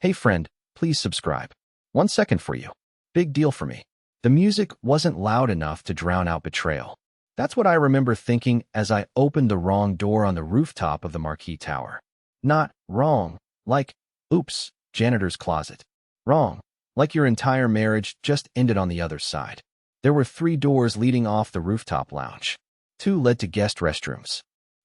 Hey friend, please subscribe. 1 second for you. Big deal for me. The music wasn't loud enough to drown out betrayal. That's what I remember thinking as I opened the wrong door on the rooftop of the Marquee Tower. Not wrong, like, oops, janitor's closet. Wrong, like your entire marriage just ended on the other side. There were 3 doors leading off the rooftop lounge. 2 led to guest restrooms.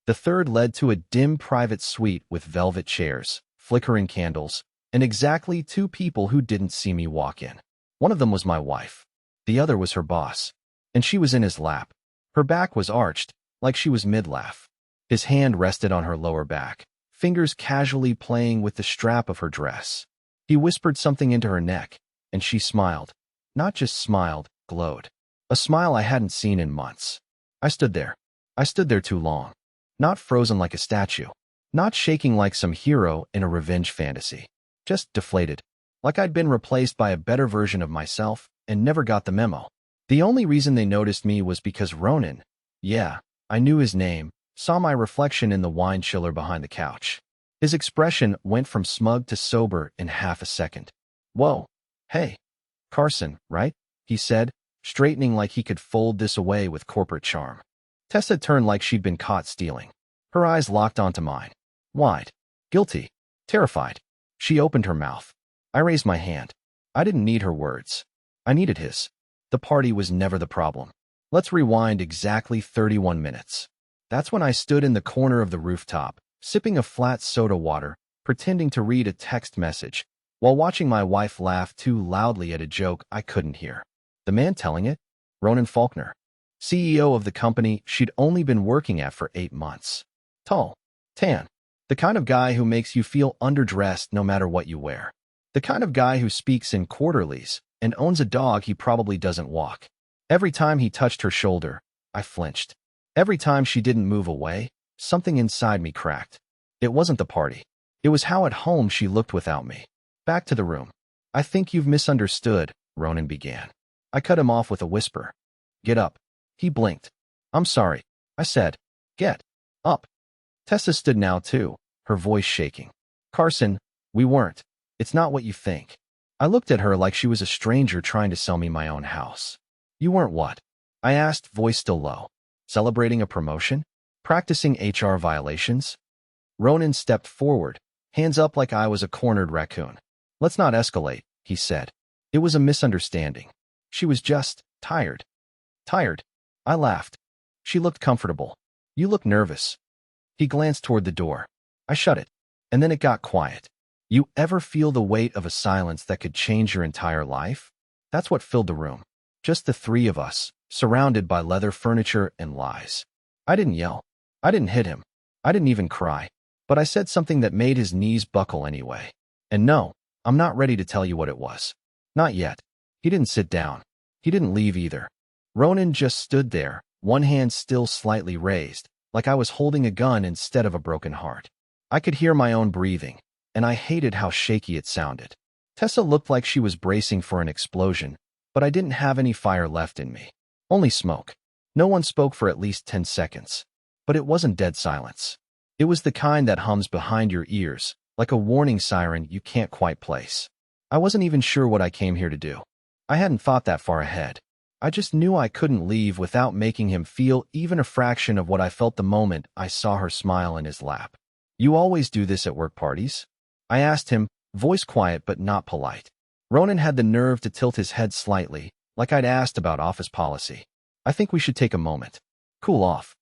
The third led to a dim private suite with velvet chairs, flickering candles, and exactly 2 people who didn't see me walk in. One of them was my wife. The other was her boss, and she was in his lap. Her back was arched, like she was mid-laugh. His hand rested on her lower back, fingers casually playing with the strap of her dress. He whispered something into her neck, and she smiled. Not just smiled, glowed. A smile I hadn't seen in months. I stood there. I stood there too long. Not frozen like a statue. Not shaking like some hero in a revenge fantasy. Just deflated. Like I'd been replaced by a better version of myself and never got the memo. The only reason they noticed me was because Ronan, yeah, I knew his name, saw my reflection in the wine chiller behind the couch. His expression went from smug to sober in half a second. Whoa. Hey. Carson, right? He said, straightening like he could fold this away with corporate charm. Tessa turned like she'd been caught stealing. Her eyes locked onto mine. Wide. Guilty. Terrified. She opened her mouth. I raised my hand. I didn't need her words. I needed his. The party was never the problem. Let's rewind exactly 31 minutes. That's when I stood in the corner of the rooftop, sipping a flat soda water, pretending to read a text message, while watching my wife laugh too loudly at a joke I couldn't hear. The man telling it? Ronan Faulkner, CEO of the company she'd only been working at for 8 months. Tall. Tan. The kind of guy who makes you feel underdressed no matter what you wear. The kind of guy who speaks in quarterlies and owns a dog he probably doesn't walk. Every time he touched her shoulder, I flinched. Every time she didn't move away, something inside me cracked. It wasn't the party. It was how at home she looked without me. Back to the room. I think you've misunderstood, Ronan began. I cut him off with a whisper. Get up. He blinked. I'm sorry. I said. Get up. Tessa stood now too, her voice shaking. Carson, we weren't. It's not what you think. I looked at her like she was a stranger trying to sell me my own house. You weren't what? I asked, voice still low. Celebrating a promotion? Practicing HR violations? Ronan stepped forward, hands up like I was a cornered raccoon. Let's not escalate, he said. It was a misunderstanding. She was just tired. Tired? I laughed. She looked comfortable. You look nervous. He glanced toward the door. I shut it. And then it got quiet. You ever feel the weight of a silence that could change your entire life? That's what filled the room. Just the 3 of us, surrounded by leather furniture and lies. I didn't yell. I didn't hit him. I didn't even cry. But I said something that made his knees buckle anyway. And no, I'm not ready to tell you what it was. Not yet. He didn't sit down. He didn't leave either. Ronan just stood there, one hand still slightly raised, like I was holding a gun instead of a broken heart. I could hear my own breathing, and I hated how shaky it sounded. Tessa looked like she was bracing for an explosion, but I didn't have any fire left in me. Only smoke. No one spoke for at least 10 seconds. But it wasn't dead silence. It was the kind that hums behind your ears, like a warning siren you can't quite place. I wasn't even sure what I came here to do. I hadn't thought that far ahead. I just knew I couldn't leave without making him feel even a fraction of what I felt the moment I saw her smile in his lap. You always do this at work parties? I asked him, voice quiet but not polite. Ronan had the nerve to tilt his head slightly, like I'd asked about office policy. I think we should take a moment. Cool off.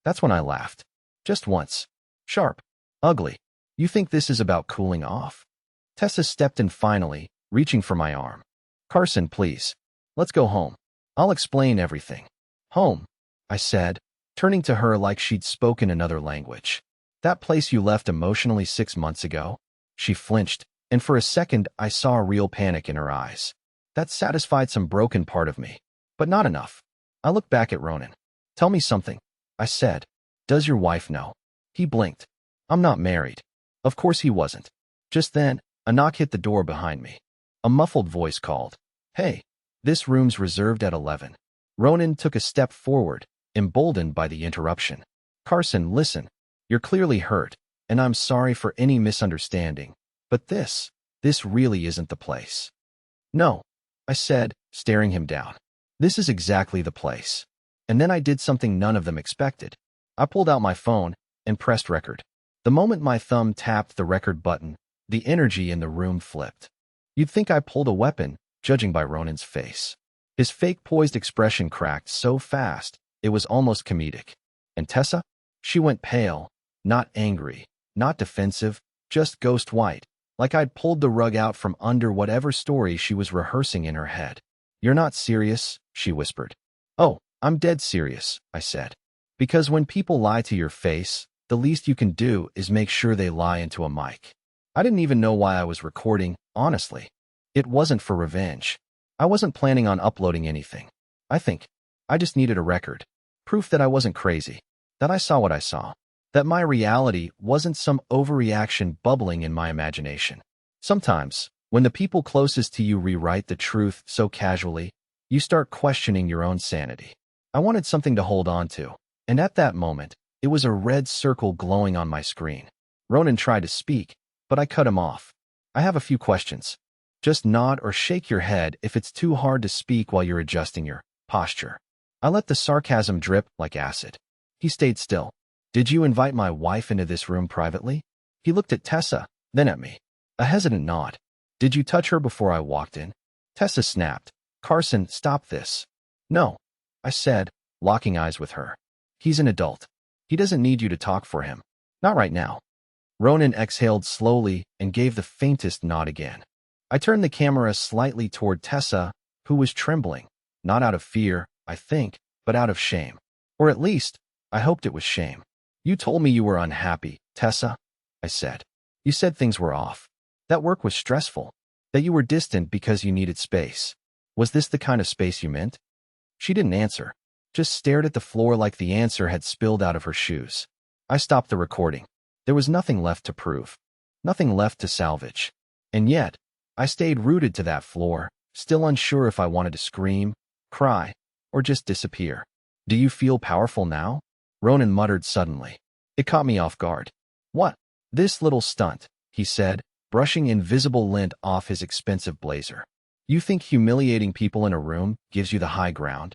That's when I laughed. Just once. Sharp. Ugly. You think this is about cooling off? Tessa stepped in finally, reaching for my arm. Carson, please. Let's go home. I'll explain everything. Home, I said, turning to her like she'd spoken another language. That place you left emotionally 6 months ago? She flinched, and for a second I saw a real panic in her eyes. That satisfied some broken part of me, but not enough. I looked back at Ronan. Tell me something, I said. Does your wife know? He blinked. I'm not married. Of course he wasn't. Just then, a knock hit the door behind me. A muffled voice called. Hey, this room's reserved at 11. Ronan took a step forward, emboldened by the interruption. Carson, listen. You're clearly hurt, and I'm sorry for any misunderstanding. But this This really isn't the place. No, I said, staring him down. This is exactly the place. And then I did something none of them expected. I pulled out my phone and pressed record. The moment my thumb tapped the record button, the energy in the room flipped. You'd think I pulled a weapon, judging by Ronan's face. His fake poised expression cracked so fast, it was almost comedic. And Tessa? She went pale, not angry, not defensive, just ghost white, like I'd pulled the rug out from under whatever story she was rehearsing in her head. You're not serious, she whispered. Oh, I'm dead serious, I said. Because when people lie to your face, the least you can do is make sure they lie into a mic. I didn't even know why I was recording, honestly. It wasn't for revenge. I wasn't planning on uploading anything. I think I just needed a record. Proof that I wasn't crazy. That I saw what I saw. That my reality wasn't some overreaction bubbling in my imagination. Sometimes, when the people closest to you rewrite the truth so casually, you start questioning your own sanity. I wanted something to hold on to, and at that moment, it was a red circle glowing on my screen. Ronan tried to speak, but I cut him off. I have a few questions. Just nod or shake your head if it's too hard to speak while you're adjusting your posture. I let the sarcasm drip like acid. He stayed still. Did you invite my wife into this room privately? He looked at Tessa, then at me. A hesitant nod. Did you touch her before I walked in? Tessa snapped. Carson, stop this. No, I said, locking eyes with her. He's an adult. He doesn't need you to talk for him. Not right now. Ronan exhaled slowly and gave the faintest nod again. I turned the camera slightly toward Tessa, who was trembling. Not out of fear, I think, but out of shame. Or at least, I hoped it was shame. You told me you were unhappy, Tessa, I said. You said things were off. That work was stressful. That you were distant because you needed space. Was this the kind of space you meant? She didn't answer. Just stared at the floor like the answer had spilled out of her shoes. I stopped the recording. There was nothing left to prove. Nothing left to salvage. And yet, I stayed rooted to that floor, still unsure if I wanted to scream, cry, or just disappear. Do you feel powerful now? Ronan muttered suddenly. It caught me off guard. What? This little stunt, he said, brushing invisible lint off his expensive blazer. You think humiliating people in a room gives you the high ground?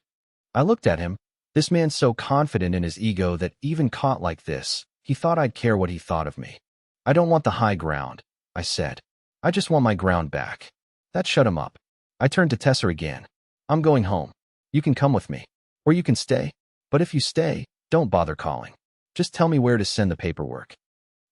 I looked at him. This man so confident in his ego that even caught like this, he thought I'd care what he thought of me. I don't want the high ground, I said. I just want my ground back. That shut him up. I turned to Tessa again. I'm going home. You can come with me. Or you can stay. But if you stay, don't bother calling. Just tell me where to send the paperwork.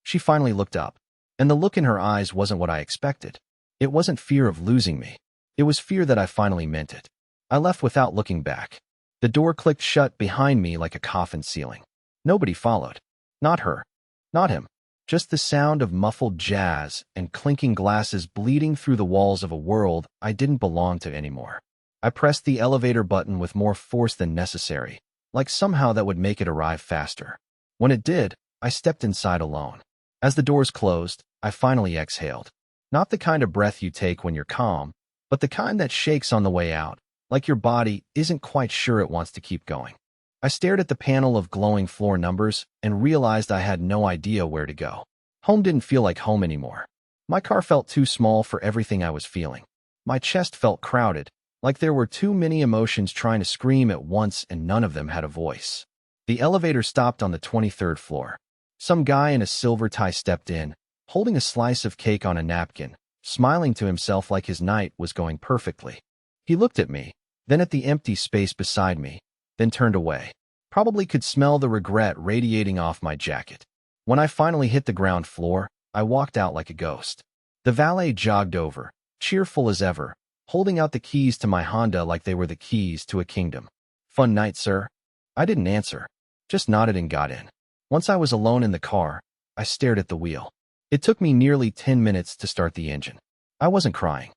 She finally looked up, and the look in her eyes wasn't what I expected. It wasn't fear of losing me. It was fear that I finally meant it. I left without looking back. The door clicked shut behind me like a coffin ceiling. Nobody followed. Not her. Not him. Just the sound of muffled jazz and clinking glasses bleeding through the walls of a world I didn't belong to anymore. I pressed the elevator button with more force than necessary, like somehow that would make it arrive faster. When it did, I stepped inside alone. As the doors closed, I finally exhaled. Not the kind of breath you take when you're calm, but the kind that shakes on the way out, like your body isn't quite sure it wants to keep going. I stared at the panel of glowing floor numbers and realized I had no idea where to go. Home didn't feel like home anymore. My car felt too small for everything I was feeling. My chest felt crowded, like there were too many emotions trying to scream at once and none of them had a voice. The elevator stopped on the 23rd floor. Some guy in a silver tie stepped in, holding a slice of cake on a napkin, smiling to himself like his night was going perfectly. He looked at me, then at the empty space beside me, then turned away. Probably could smell the regret radiating off my jacket. When I finally hit the ground floor, I walked out like a ghost. The valet jogged over, cheerful as ever, holding out the keys to my Honda like they were the keys to a kingdom. Fun night, sir? I didn't answer, just nodded and got in. Once I was alone in the car, I stared at the wheel. It took me nearly 10 minutes to start the engine. I wasn't crying.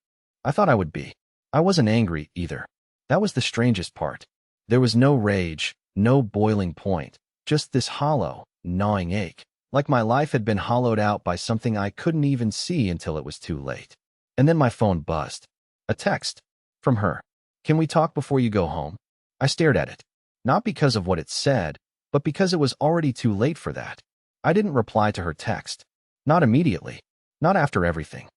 I thought I would be. I wasn't angry, either. That was the strangest part. There was no rage, no boiling point, just this hollow, gnawing ache, like my life had been hollowed out by something I couldn't even see until it was too late. And then my phone buzzed. A text. From her. Can we talk before you go home? I stared at it. Not because of what it said, but because it was already too late for that. I didn't reply to her text. Not immediately. Not after everything.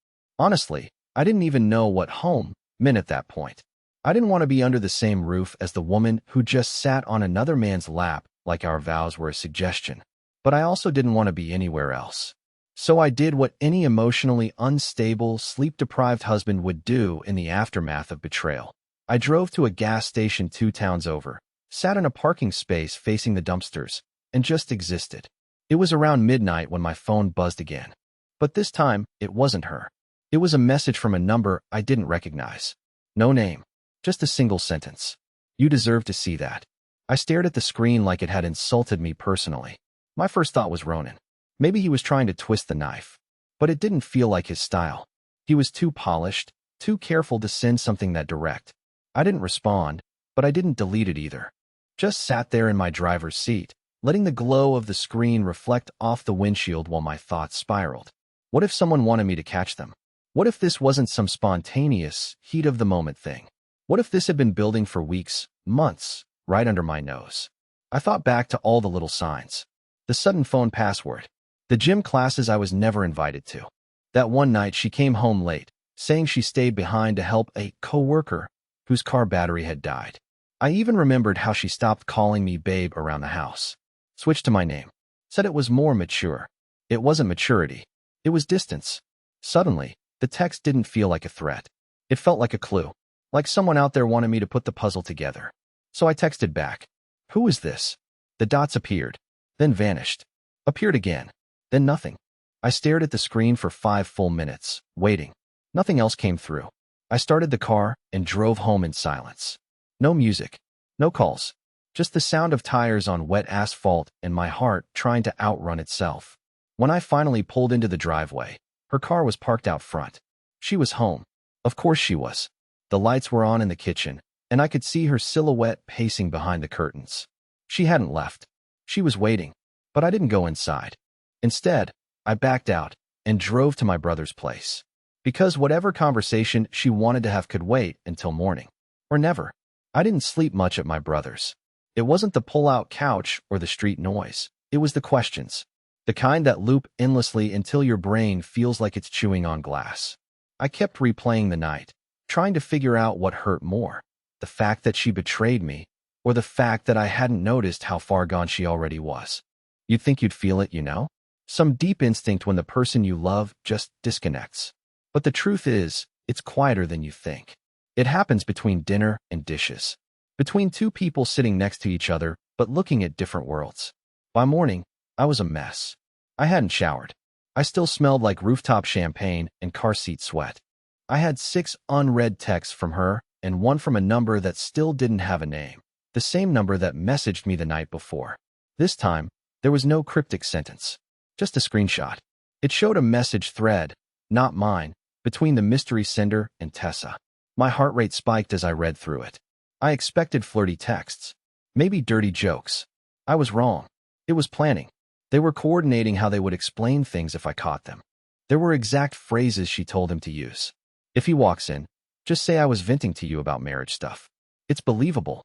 Honestly, I didn't even know what home meant at that point. I didn't want to be under the same roof as the woman who just sat on another man's lap like our vows were a suggestion. But I also didn't want to be anywhere else. So I did what any emotionally unstable, sleep-deprived husband would do in the aftermath of betrayal. I drove to a gas station 2 towns over, sat in a parking space facing the dumpsters, and just existed. It was around midnight when my phone buzzed again. But this time, it wasn't her. It was a message from a number I didn't recognize. No name. Just a single sentence. "You deserve to see that." I stared at the screen like it had insulted me personally. My first thought was Ronan. Maybe he was trying to twist the knife. But it didn't feel like his style. He was too polished, too careful to send something that direct. I didn't respond, but I didn't delete it either. Just sat there in my driver's seat, letting the glow of the screen reflect off the windshield while my thoughts spiraled. What if someone wanted me to catch them? What if this wasn't some spontaneous, heat-of-the-moment thing? What if this had been building for weeks, months, right under my nose? I thought back to all the little signs. The sudden phone password. The gym classes I was never invited to. That one night she came home late, saying she stayed behind to help a coworker whose car battery had died. I even remembered how she stopped calling me babe around the house. Switched to my name. Said it was more mature. It wasn't maturity. It was distance. Suddenly, the text didn't feel like a threat. It felt like a clue. Like someone out there wanted me to put the puzzle together. So I texted back. "Who is this?" The dots appeared, then vanished. Appeared again, then nothing. I stared at the screen for 5 full minutes, waiting. Nothing else came through. I started the car and drove home in silence. No music, no calls, just the sound of tires on wet asphalt and my heart trying to outrun itself. When I finally pulled into the driveway, her car was parked out front. She was home. Of course she was. The lights were on in the kitchen, and I could see her silhouette pacing behind the curtains. She hadn't left. She was waiting, but I didn't go inside. Instead, I backed out and drove to my brother's place. Because whatever conversation she wanted to have could wait until morning. Or never. I didn't sleep much at my brother's. It wasn't the pull-out couch or the street noise. It was the questions. The kind that loop endlessly until your brain feels like it's chewing on glass. I kept replaying the night, trying to figure out what hurt more. The fact that she betrayed me, or the fact that I hadn't noticed how far gone she already was. You'd think you'd feel it, you know? Some deep instinct when the person you love just disconnects. But the truth is, it's quieter than you think. It happens between dinner and dishes. Between 2 people sitting next to each other, but looking at different worlds. By morning, I was a mess. I hadn't showered. I still smelled like rooftop champagne and car seat sweat. I had 6 unread texts from her and one from a number that still didn't have a name. The same number that messaged me the night before. This time, there was no cryptic sentence. Just a screenshot. It showed a message thread, not mine, between the mystery sender and Tessa. My heart rate spiked as I read through it. I expected flirty texts. Maybe dirty jokes. I was wrong. It was planning. They were coordinating how they would explain things if I caught them. There were exact phrases she told him to use. "If he walks in, just say I was venting to you about marriage stuff. It's believable.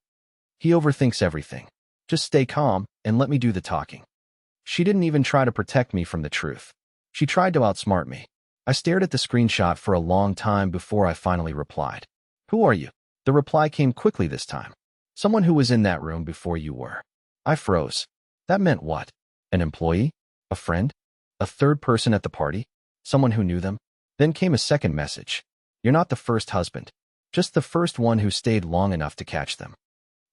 He overthinks everything. Just stay calm and let me do the talking." She didn't even try to protect me from the truth. She tried to outsmart me. I stared at the screenshot for a long time before I finally replied. "Who are you?" The reply came quickly this time. "Someone who was in that room before you were." I froze. That meant what? An employee? A friend? A third person at the party? Someone who knew them? Then came a second message. "You're not the first husband. Just the first one who stayed long enough to catch them."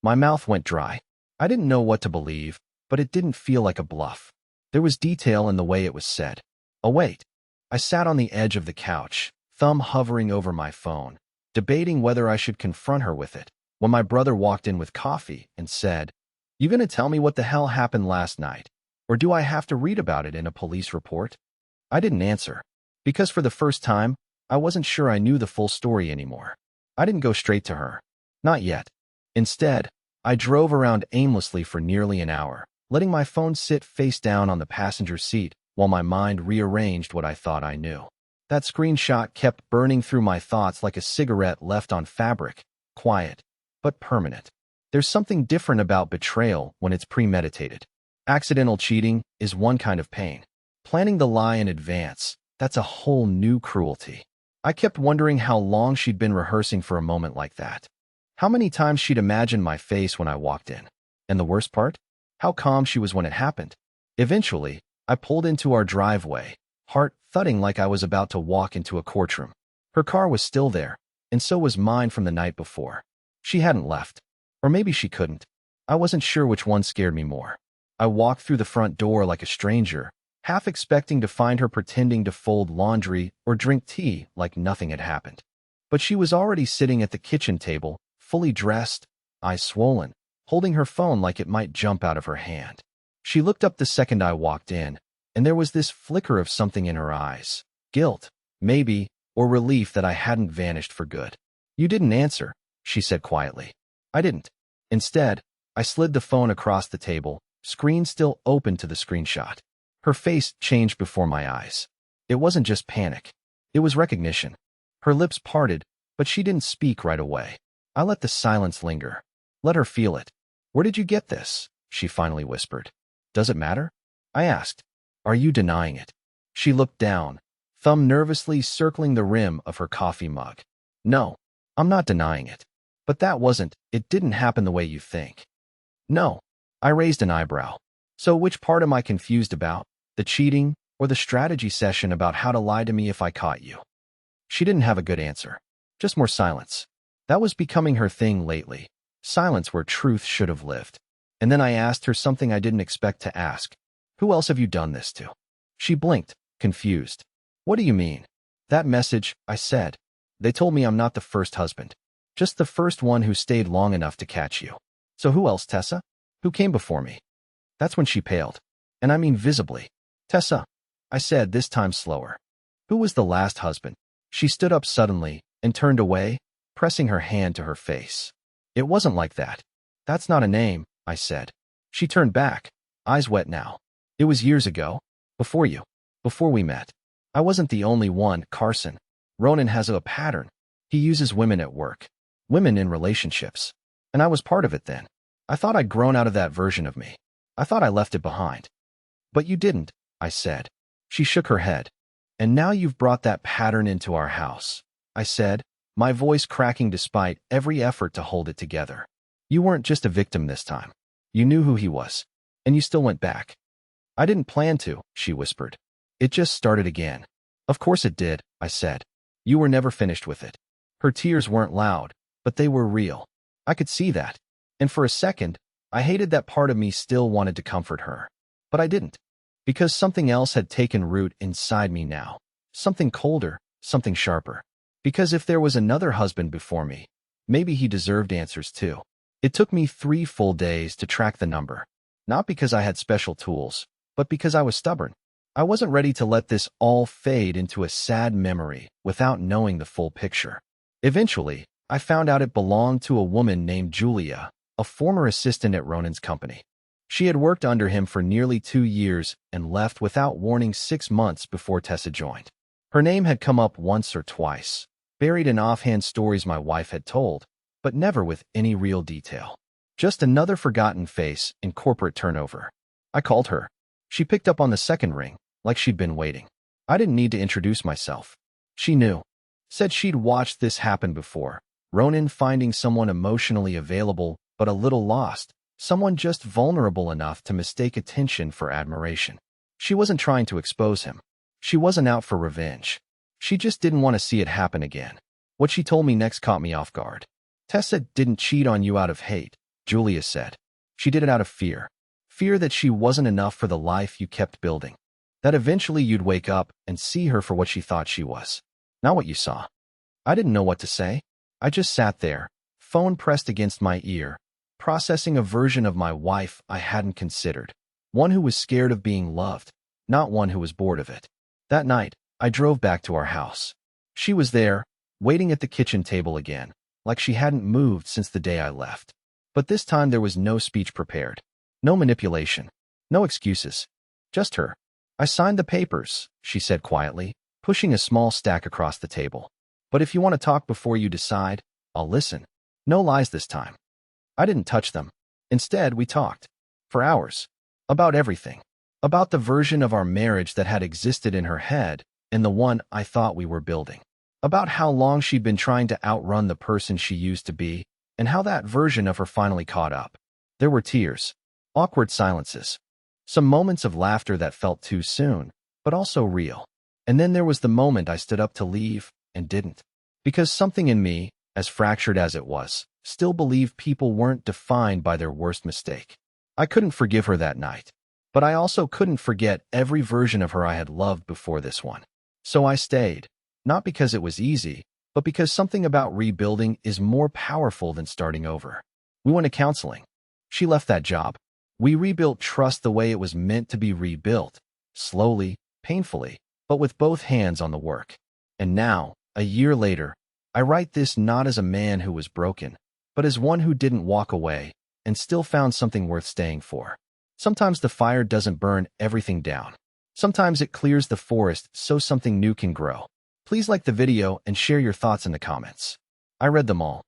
My mouth went dry. I didn't know what to believe, but it didn't feel like a bluff. There was detail in the way it was said. Oh wait. I sat on the edge of the couch, thumb hovering over my phone, debating whether I should confront her with it, when my brother walked in with coffee and said, "You gonna tell me what the hell happened last night? Or do I have to read about it in a police report?" I didn't answer, because for the first time, I wasn't sure I knew the full story anymore. I didn't go straight to her. Not yet. Instead, I drove around aimlessly for nearly an hour, letting my phone sit face down on the passenger seat while my mind rearranged what I thought I knew. That screenshot kept burning through my thoughts like a cigarette left on fabric, quiet, but permanent. There's something different about betrayal when it's premeditated. Accidental cheating is one kind of pain. Planning the lie in advance, that's a whole new cruelty. I kept wondering how long she'd been rehearsing for a moment like that. How many times she'd imagined my face when I walked in. And the worst part? How calm she was when it happened. Eventually, I pulled into our driveway, heart thudding like I was about to walk into a courtroom. Her car was still there, and so was mine from the night before. She hadn't left. Or maybe she couldn't. I wasn't sure which one scared me more. I walked through the front door like a stranger, half expecting to find her pretending to fold laundry or drink tea like nothing had happened. But she was already sitting at the kitchen table, fully dressed, eyes swollen, holding her phone like it might jump out of her hand. She looked up the second I walked in, and there was this flicker of something in her eyes. Guilt, maybe, or relief that I hadn't vanished for good. "You didn't answer," she said quietly. I didn't. Instead, I slid the phone across the table, screen still open to the screenshot. Her face changed before my eyes. It wasn't just panic. It was recognition. Her lips parted, but she didn't speak right away. I let the silence linger. Let her feel it. "Where did you get this?" she finally whispered. "Does it matter?" I asked. "Are you denying it?" She looked down, thumb nervously circling the rim of her coffee mug. "No, I'm not denying it. But it didn't happen the way you think." "No." I raised an eyebrow. "So which part am I confused about? The cheating, or the strategy session about how to lie to me if I caught you?" She didn't have a good answer. Just more silence. That was becoming her thing lately. Silence where truth should have lived. And then I asked her something I didn't expect to ask. "Who else have you done this to?" She blinked, confused. "What do you mean?" "That message," I said. "They told me I'm not the first husband. Just the first one who stayed long enough to catch you." "So who else, Tessa? Who came before me?" That's when she paled. And I mean visibly. "Tessa," I said, this time slower. "Who was the last husband?" She stood up suddenly and turned away, pressing her hand to her face. "It wasn't like that." "That's not a name," I said. She turned back, eyes wet now. "It was years ago. Before you. Before we met. I wasn't the only one, Carson. Ronan has a pattern. He uses women at work. Women in relationships. And I was part of it then. I thought I'd grown out of that version of me. I thought I left it behind." "But you didn't," I said. She shook her head. "And now you've brought that pattern into our house," I said, my voice cracking despite every effort to hold it together. "You weren't just a victim this time. You knew who he was. And you still went back." "I didn't plan to," she whispered. "It just started again." "Of course it did," I said. "You were never finished with it." Her tears weren't loud, but they were real. I could see that. And for a second, I hated that part of me still wanted to comfort her. But I didn't. Because something else had taken root inside me now. Something colder, something sharper. Because if there was another husband before me, maybe he deserved answers too. It took me 3 full days to track the number. Not because I had special tools, but because I was stubborn. I wasn't ready to let this all fade into a sad memory without knowing the full picture. Eventually, I found out it belonged to a woman named Julia, a former assistant at Ronan's company. She had worked under him for nearly 2 years and left without warning 6 months before Tessa joined. Her name had come up once or twice, buried in offhand stories my wife had told, but never with any real detail. Just another forgotten face in corporate turnover. I called her. She picked up on the second ring, like she'd been waiting. I didn't need to introduce myself. She knew. Said she'd watched this happen before. Ronan finding someone emotionally available but a little lost, someone just vulnerable enough to mistake attention for admiration. She wasn't trying to expose him. She wasn't out for revenge. She just didn't want to see it happen again. What she told me next caught me off guard. "Tessa didn't cheat on you out of hate," Julia said. "She did it out of fear. Fear that she wasn't enough for the life you kept building. That eventually you'd wake up and see her for what she thought she was. Not what you saw." I didn't know what to say. I just sat there, phone pressed against my ear, processing a version of my wife I hadn't considered. One who was scared of being loved, not one who was bored of it. That night, I drove back to our house. She was there, waiting at the kitchen table again, like she hadn't moved since the day I left. But this time there was no speech prepared. No manipulation. No excuses. Just her. "I signed the papers," she said quietly, pushing a small stack across the table. "But if you want to talk before you decide, I'll listen. No lies this time." I didn't touch them. Instead, we talked. For hours. About everything. About the version of our marriage that had existed in her head and the one I thought we were building. about how long she'd been trying to outrun the person she used to be, and how that version of her finally caught up. There were tears, awkward silences, some moments of laughter that felt too soon, but also real. And then there was the moment I stood up to leave and didn't. Because something in me, as fractured as it was, still believed people weren't defined by their worst mistake. I couldn't forgive her that night, but I also couldn't forget every version of her I had loved before this one. So I stayed, not because it was easy, but because something about rebuilding is more powerful than starting over. We went to counseling. She left that job. We rebuilt trust the way it was meant to be rebuilt, slowly, painfully, but with both hands on the work. And now, a year later, I write this not as a man who was broken, but as one who didn't walk away and still found something worth staying for. Sometimes the fire doesn't burn everything down. Sometimes it clears the forest so something new can grow. Please like the video and share your thoughts in the comments. I read them all.